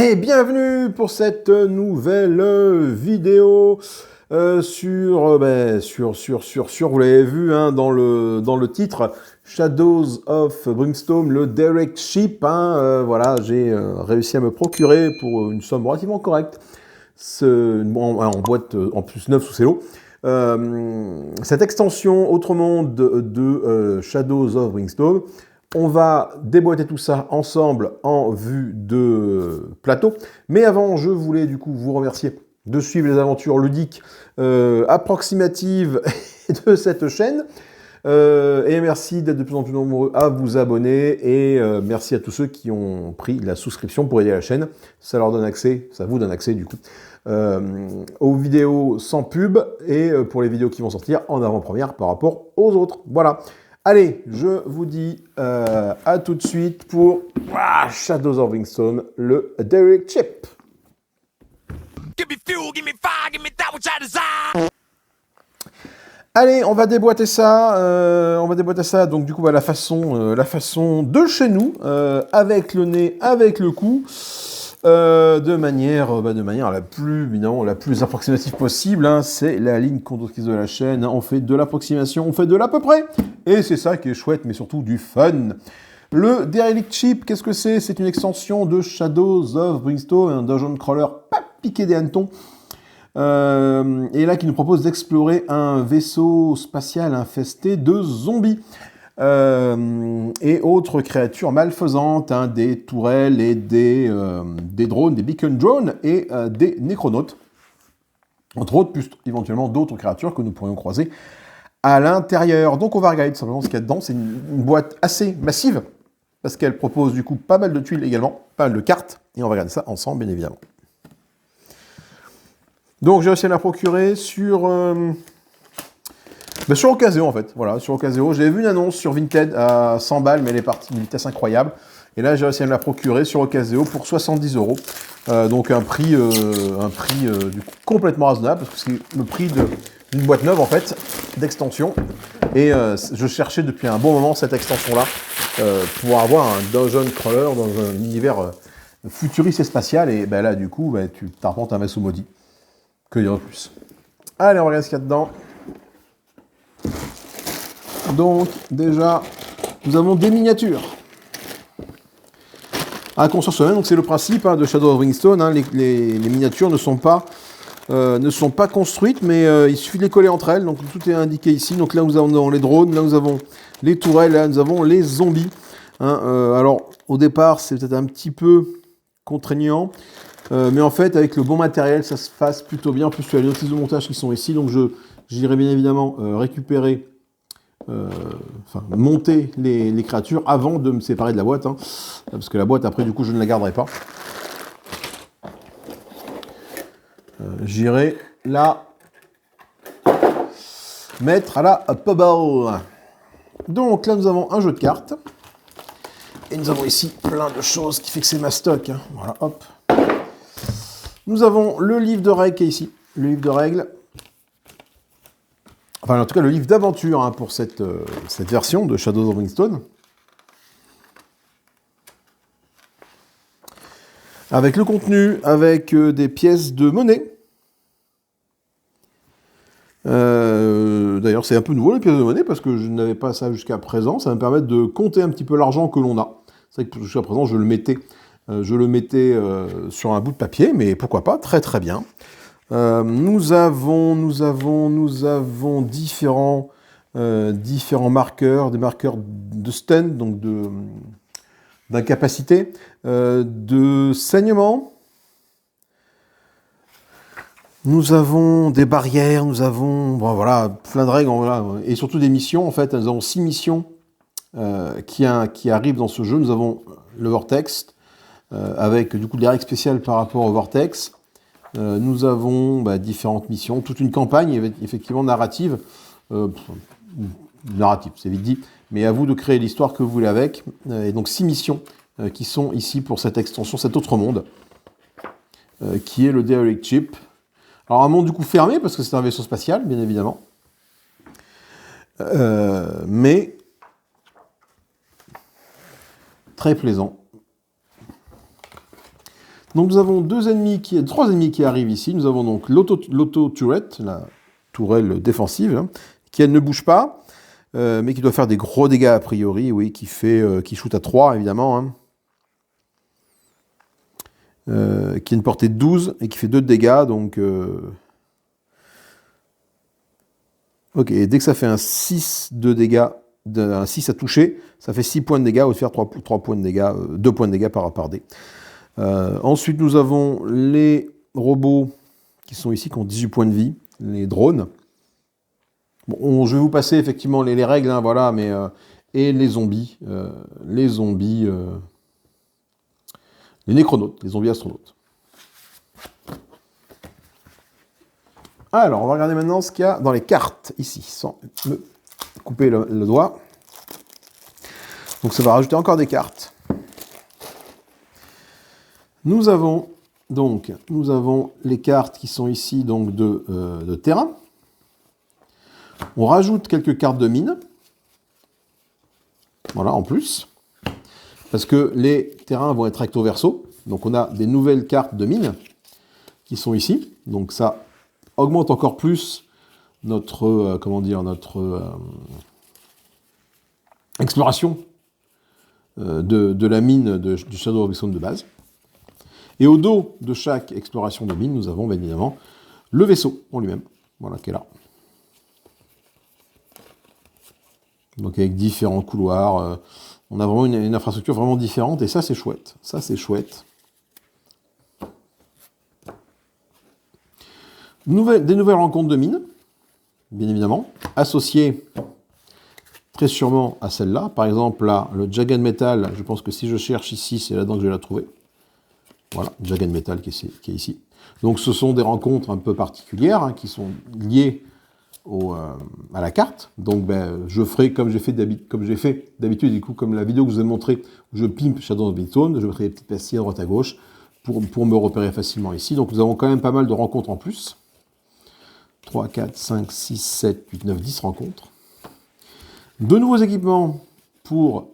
Et bienvenue pour cette nouvelle vidéo sur, vous l'avez vu hein, dans le titre, Shadows of Brimstone, le Derek Ship. Voilà, j'ai réussi à me procurer pour une somme relativement correcte, en boîte en plus neuve sous cello, cette extension Autre Monde de Shadows of Brimstone. On va déboîter tout ça ensemble en vue de plateau. Mais avant, je voulais du coup vous remercier de suivre les aventures ludiques approximatives de cette chaîne. Et merci d'être de plus en plus nombreux à vous abonner. Et merci à tous ceux qui ont pris la souscription pour aider la chaîne. Ça leur donne accès, ça vous donne accès du coup, aux vidéos sans pub et pour les vidéos qui vont sortir en avant-première par rapport aux autres. Voilà. Allez, je vous dis à tout de suite pour Shadows of Brimstone, le Derek Ship. Allez, on va déboîter ça. Donc du coup, la façon de chez nous, avec le nez, avec le cou, de manière la plus évidemment la plus approximative possible. Hein, c'est la ligne conductrice de la chaîne. Hein, on fait de l'approximation, on fait de l'à peu près, et c'est ça qui est chouette, mais surtout du fun. Le Derelict Ship, qu'est-ce que c'est? C'est une extension de Shadows of Brimstone, un dungeon crawler pas piqué des hannetons. Et là qui nous propose d'explorer un vaisseau spatial infesté de zombies et autres créatures malfaisantes, hein, des tourelles et des drones, des beacon drones et des nécronautes, entre autres, plus éventuellement d'autres créatures que nous pourrions croiser à l'intérieur. Donc on va regarder tout simplement ce qu'il y a dedans. C'est une boîte assez massive, parce qu'elle propose du coup pas mal de tuiles également, pas mal de cartes, et on va regarder ça ensemble bien évidemment. Donc j'ai réussi à la procurer sur Ocaseo en fait. Voilà, sur Ocaseo. J'avais vu une annonce sur Vinted à 100 balles, mais elle est partie d'une vitesse incroyable. Et là j'ai réussi à me la procurer sur Ocaseo pour 70 €. Donc un prix du coup, complètement raisonnable, parce que c'est le prix d'une boîte neuve en fait, d'extension. Et je cherchais depuis un bon moment cette extension-là pour avoir un dungeon crawler dans un univers futuriste et spatial. Et ben là du coup, tu t'arpentes un vaisseau maudit. Que dire de plus. Allez, on regarde ce qu'il y a dedans. Donc, déjà, nous avons des miniatures. À construire soi-même, donc c'est le principe de Shadows of Brimstone. Hein, les miniatures ne sont pas construites, mais il suffit de les coller entre elles. Donc tout est indiqué ici. Donc là, nous avons les drones, là nous avons les tourelles, là nous avons les zombies. Hein, alors, au départ, c'est peut-être un petit peu contraignant. Mais en fait, avec le bon matériel, ça se passe plutôt bien. En plus, tu as les notices de montage qui sont ici. Donc, j'irai bien évidemment monter les créatures avant de me séparer de la boîte. Hein, parce que la boîte, après, du coup, je ne la garderai pas. J'irai la mettre à la poubelle. Donc, là, nous avons un jeu de cartes. Et nous avons ici plein de choses qui fait que c'est ma stock. Hein. Voilà, hop. Nous avons le livre de règles qui est ici, le livre de règles, enfin en tout cas le livre d'aventure hein, pour cette version de Shadows of Brimstone, avec le contenu, avec des pièces de monnaie. D'ailleurs c'est un peu nouveau les pièces de monnaie parce que je n'avais pas ça jusqu'à présent, ça va me permettre de compter un petit peu l'argent que l'on a. C'est vrai que jusqu'à présent je le mettais sur un bout de papier, mais pourquoi pas, très très bien. Nous avons différents marqueurs, des marqueurs de stun, donc d'incapacité, de saignement. Nous avons des barrières, nous avons plein de règles, et surtout des missions. En fait, nous avons 6 missions qui arrivent dans ce jeu. Nous avons le Vortex, avec du coup des règles spéciales par rapport au Vortex. Nous avons différentes missions, toute une campagne effectivement narrative. Narrative, c'est vite dit, mais à vous de créer l'histoire que vous voulez avec. Et donc 6 missions qui sont ici pour cette extension, cet autre monde, qui est le Derelict Ship. Alors un monde du coup fermé, parce que c'est un vaisseau spatial, bien évidemment. Mais très plaisant. Donc nous avons trois ennemis qui arrivent ici. Nous avons donc l'auto-turret, la tourelle défensive, hein, qui elle ne bouge pas, mais qui doit faire des gros dégâts a priori, oui, qui shoot à 3 évidemment, hein, qui a une portée de 12 et qui fait 2 de dégâts, donc... Ok, et dès que ça fait un 6 de dégâts, un 6 à toucher, ça fait 6 points de dégâts, au lieu de faire 3 points de dégâts, 2 points de dégâts par dé. Ensuite, nous avons les robots qui sont ici, qui ont 18 points de vie, les drones. Bon, je vais vous passer effectivement les règles, hein, voilà, mais... et les zombies, les néchronautes, les zombies astronautes. Alors, on va regarder maintenant ce qu'il y a dans les cartes, ici, sans me couper le doigt. Donc ça va rajouter encore des cartes. Nous avons les cartes qui sont ici donc de terrain. On rajoute quelques cartes de mine. Voilà, en plus. Parce que les terrains vont être recto verso. Donc on a des nouvelles cartes de mine qui sont ici. Donc ça augmente encore plus notre exploration de la mine du Shadow of Mistone de base. Et au dos de chaque exploration de mine, nous avons bien évidemment le vaisseau en lui-même, voilà, qui est là. Donc avec différents couloirs, on a vraiment une infrastructure vraiment différente, et ça c'est chouette. Ça c'est chouette. Des nouvelles rencontres de mines, bien évidemment, associées très sûrement à celle-là. Par exemple, là, le Jagged Metal, je pense que si je cherche ici, c'est là-dedans que je vais la trouver. Voilà, Jagged Metal qui est ici. Donc ce sont des rencontres un peu particulières, hein, qui sont liées à la carte. Donc je ferai comme j'ai fait d'habitude, du coup, comme la vidéo que je vous ai montrée, où je pimpe Shadow of Mistone, je mettrai des petites pastilles à droite à gauche pour me repérer facilement ici. Donc nous avons quand même pas mal de rencontres en plus. 3, 4, 5, 6, 7, 8, 9, 10 rencontres. De nouveaux équipements pour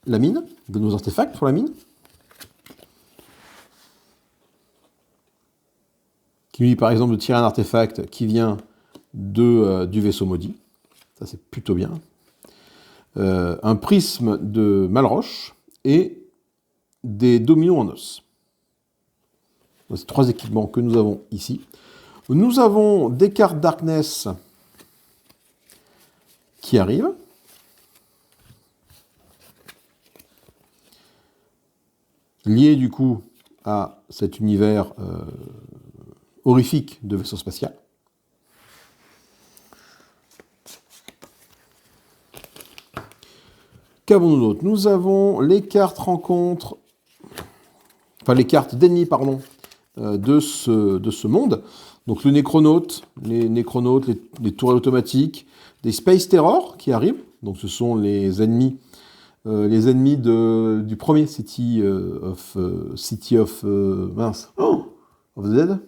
la mine, de nouveaux artefacts pour la mine. Qui lui, par exemple, de tirer un artefact qui vient du vaisseau maudit. Ça, c'est plutôt bien. Un prisme de Malroche et des dominos en os. C'est 3 équipements que nous avons ici. Nous avons des cartes Darkness qui arrivent. Liées du coup à cet univers horrifique de vaisseau spatial. Qu'avons-nous d'autre? Nous avons les cartes rencontres, enfin les cartes d'ennemis, pardon, de ce monde. Donc le Néchronaute, les tourelles automatiques, des Space Terror qui arrivent. Donc ce sont les ennemis du premier City of the Dead.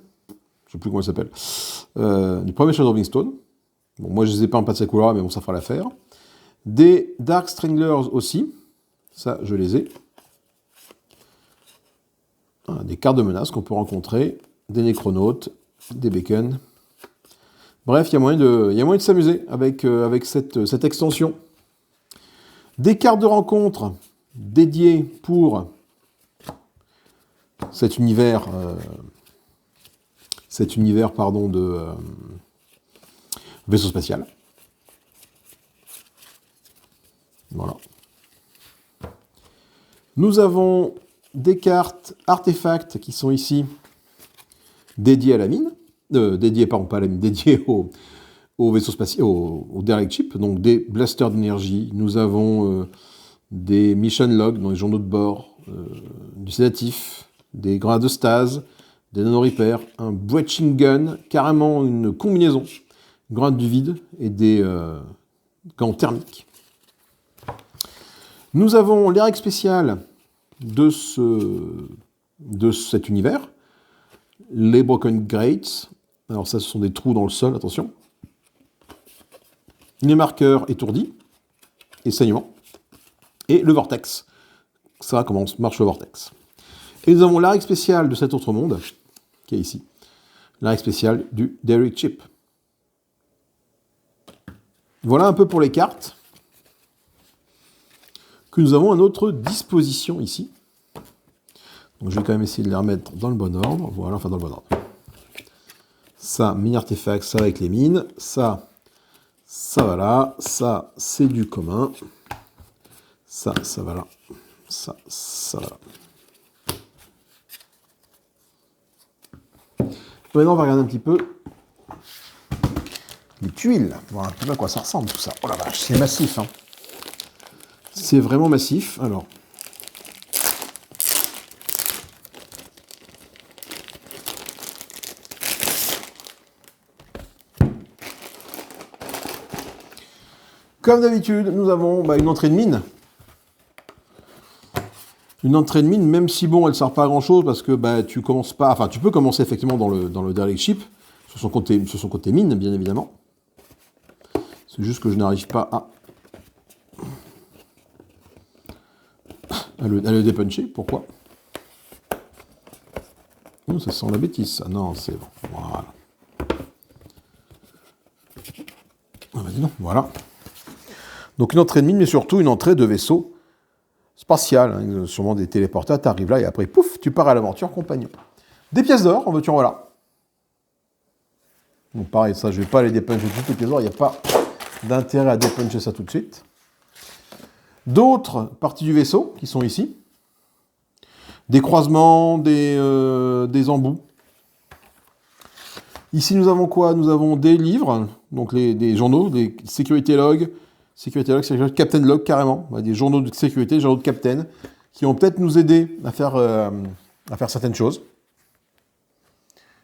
Je ne sais plus comment il s'appelle. Du premier Shadow of Mistone. Bon, moi je les ai pas en pas de sa couleur, mais bon, ça fera l'affaire. Des Dark Stranglers aussi. Ça, je les ai. Des cartes de menace qu'on peut rencontrer. Des Néchronautes. Des Beacons. Bref, il y a moyen de s'amuser avec cette extension. Des cartes de rencontre dédiées pour cet univers de vaisseau spatial. Voilà. Nous avons des cartes artefacts qui sont ici dédiées à la mine, dédiées au vaisseau spatial, au derelict ship, donc des blasters d'énergie. Nous avons des mission logs dans les journaux de bord, du sédatif, des grenades de stase, des nano-repairs, un breaching gun, carrément une combinaison, une grenade du vide et des gants thermiques. Nous avons les règles spéciales de cet univers, les Broken Grates. Alors ça, ce sont des trous dans le sol, attention. Les marqueurs étourdis et saignements. Et le vortex. Ça, comment marche le vortex. Et nous avons la règle spéciale de cet autre monde, qui est ici. La règle spéciale du Derrick Chip. Voilà un peu pour les cartes que nous avons à notre disposition ici. Donc je vais quand même essayer de les remettre dans le bon ordre. Voilà, enfin dans le bon ordre. Ça, mini artefact, ça avec les mines. Ça va là. Ça, c'est du commun. Ça va là. Ça va là. Maintenant, on va regarder un petit peu les tuiles, voir un petit peu à quoi ça ressemble tout ça. Oh la vache, c'est massif, hein. C'est vraiment massif. Alors, comme d'habitude, nous avons une entrée de mine. Une entrée de mine, même si bon, elle ne sert pas à grand chose parce que tu commences pas. Enfin, tu peux commencer effectivement dans le Derrick Chip, sur son côté mine, bien évidemment. C'est juste que je n'arrive pas à le dépuncher. Pourquoi? Non, ça sent la bêtise, ça. Non, c'est bon. Voilà. Ah bah dis non, voilà. Donc une entrée de mine, mais surtout une entrée de vaisseau spatial. Hein. Sûrement des téléporteurs, tu arrives là et après, pouf, tu pars à l'aventure, compagnon. Des pièces d'or, en veux-tu, en voilà. Donc pareil, ça, je ne vais pas les dépuncher toutes les pièces d'or, il n'y a pas d'intérêt à dépuncher ça tout de suite. D'autres parties du vaisseau qui sont ici. Des croisements, des embouts. Ici, nous avons quoi? Nous avons des livres, donc des journaux, des sécurité log, captain log carrément, des journaux de sécurité, des journaux de captain, qui vont peut-être nous aider à faire certaines choses.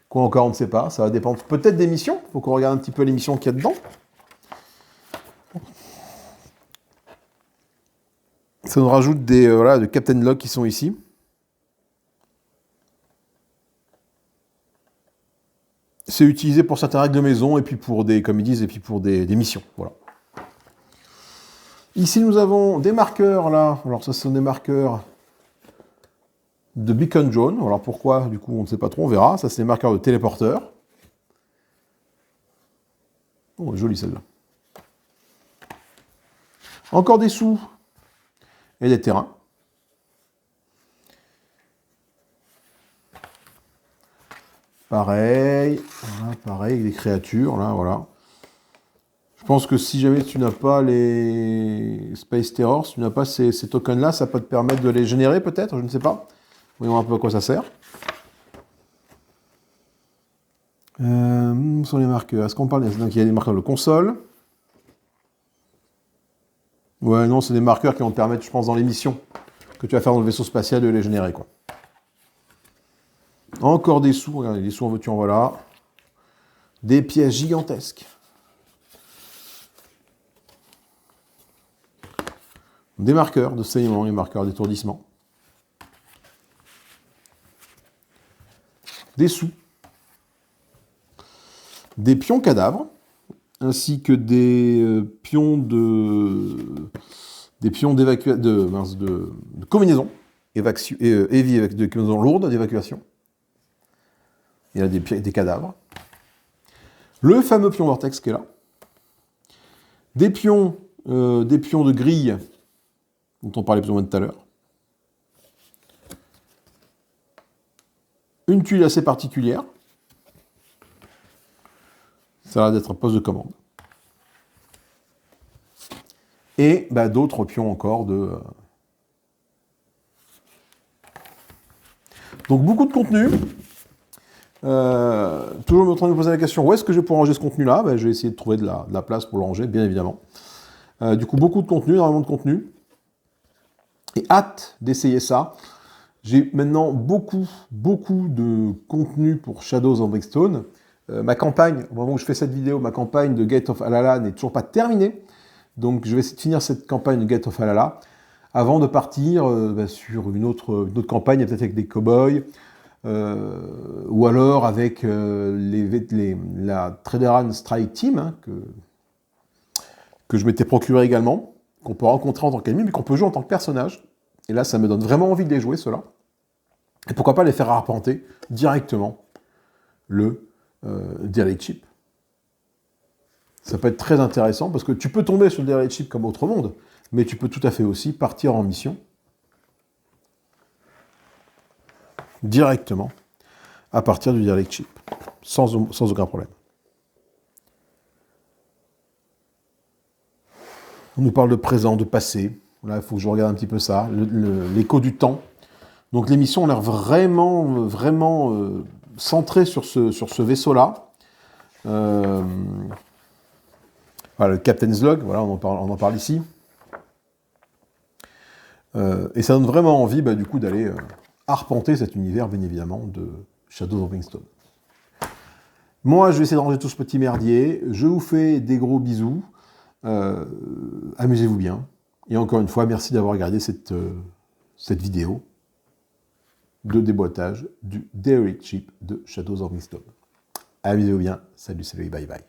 Quoi encore, on ne sait pas, ça va dépendre peut-être des missions, il faut qu'on regarde un petit peu les missions qu'il y a dedans. Ça nous rajoute des de captain log qui sont ici. C'est utilisé pour certaines règles de maison, et puis pour des, comme ils disent, et puis pour des missions. Voilà. Ici, nous avons des marqueurs, là. Alors, ça, ce sont des marqueurs de beacon drone. Alors, pourquoi? Du coup, on ne sait pas trop, on verra. Ça, c'est des marqueurs de téléporteurs. Oh, jolie celle-là. Encore des sous et des terrains. Pareil, voilà, pareil, des créatures, là, voilà. Je pense que si jamais tu n'as pas les Space Terror, si tu n'as pas ces tokens-là, ça peut te permettre de les générer, peut-être, je ne sais pas. Voyons un peu à quoi ça sert. Où sont les marqueurs? Est-ce qu'on parle... Donc, il y a des marqueurs de console. Ouais, non, c'est des marqueurs qui vont te permettre, je pense, dans les missions que tu vas faire dans le vaisseau spatial, de les générer, quoi. Encore des sous, regardez, des sous en veux-tu en voilà. Des pièces gigantesques. Des marqueurs de saignement, les marqueurs d'étourdissement. Des sous. Des pions cadavres, ainsi que des pions de combinaison, de combinaison lourde d'évacuation. Il y a des cadavres. Le fameux pion vortex qui est là. Des pions de grille dont on parlait plus ou moins tout à l'heure. Une tuile assez particulière. Ça a l'air d'être un poste de commande. Et d'autres pions encore de... Donc beaucoup de contenu. Toujours en train de me poser la question, où est-ce que je vais pouvoir ranger ce contenu-là? Je vais essayer de trouver de la place pour le ranger, bien évidemment. Du coup, beaucoup de contenu, énormément de contenu. Et hâte d'essayer ça. J'ai maintenant beaucoup de contenu pour Shadows of Brickstone. Ma campagne, au moment où je fais cette vidéo, ma campagne de Gate of Alala n'est toujours pas terminée. Donc je vais essayer de finir cette campagne de Gate of Alala avant de partir sur une autre campagne, peut-être avec des cow-boys, ou alors avec la Traderan Strike Team, hein, que je m'étais procuré également, qu'on peut rencontrer en tant qu'ennemi, mais qu'on peut jouer en tant que personnage. Et là, ça me donne vraiment envie de les jouer, ceux-là. Et pourquoi pas les faire arpenter directement le Derelict Ship. Ça peut être très intéressant, parce que tu peux tomber sur le Derelict Ship comme autre monde, mais tu peux tout à fait aussi partir en mission directement à partir du Derelict Ship, sans aucun problème. On nous parle de présent, de passé. Là, il faut que je regarde un petit peu ça. L'écho du temps. Donc les missions ont l'air vraiment centrées sur ce vaisseau-là. Voilà, le Captain's Log, voilà, on en parle ici. Et ça donne vraiment envie, du coup, d'aller arpenter cet univers, bien évidemment, de Shadows of Brimstone. Moi, je vais essayer de ranger tout ce petit merdier. Je vous fais des gros bisous. Amusez-vous bien. Et encore une fois, merci d'avoir regardé cette vidéo de déboîtage du Derelict Ship de Shadows of Brimstone. Amusez-vous bien. Salut, bye bye.